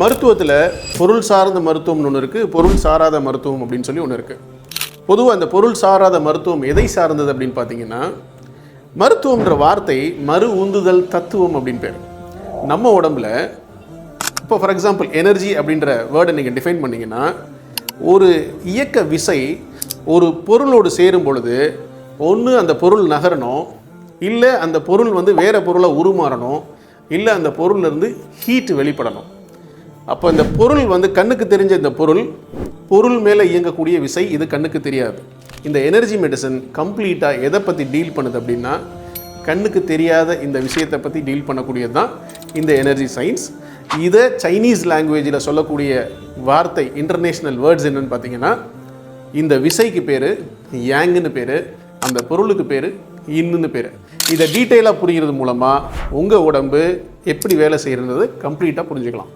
மருத்துவத்தில் பொருள் சார்ந்த மருத்துவம்னு ஒன்று இருக்குது, பொருள் சாராத மருத்துவம் அப்படின்னு சொல்லி ஒன்று இருக்குது. பொதுவாக அந்த பொருள் சாராத மருத்துவம் எதை சார்ந்தது அப்படின்னு பார்த்தீங்கன்னா, மருத்துவம்ன்ற வார்த்தை மறு உந்துதல் தத்துவம் அப்படின்னு பேர். நம்ம உடம்புல இப்போ ஃபார் எக்ஸாம்பிள் எனர்ஜி அப்படின்ற வேர்டை நீங்கள் டிஃபைன் பண்ணிங்கன்னா, ஒரு இயக்க விசை ஒரு பொருளோடு சேரும் பொழுது ஒன்று அந்த பொருள் நகரணும், இல்லை அந்த பொருள் வேறு பொருளை உருமாறணும், இல்லை அந்த பொருள்லேருந்து ஹீட் வெளிப்படணும். அப்போ இந்த பொருள் கண்ணுக்கு தெரிஞ்ச இந்த பொருள் மேலே இயங்கக்கூடிய விசை இது கண்ணுக்கு தெரியாது. இந்த எனர்ஜி மெடிசன் கம்ப்ளீட்டாக எதை பற்றி டீல் பண்ணுது அப்படின்னா, கண்ணுக்கு தெரியாத இந்த விஷயத்தை பற்றி டீல் பண்ணக்கூடியது தான் இந்த எனர்ஜி சயின்ஸ். இதை சைனீஸ் லாங்குவேஜில் சொல்லக்கூடிய வார்த்தை இன்டர்நேஷ்னல் வேர்ட்ஸ் என்னென்னு பார்த்தீங்கன்னா, இந்த விசைக்கு பேர் யாங்குன்னு பேர், அந்த பொருளுக்கு பேர் இன்னுன்னு பேர். இதை டீட்டெயிலாக புரிகிறது மூலமாக உங்கள் உடம்பு எப்படி வேலை செய்கிறது கம்ப்ளீட்டாக புரிஞ்சுக்கலாம்.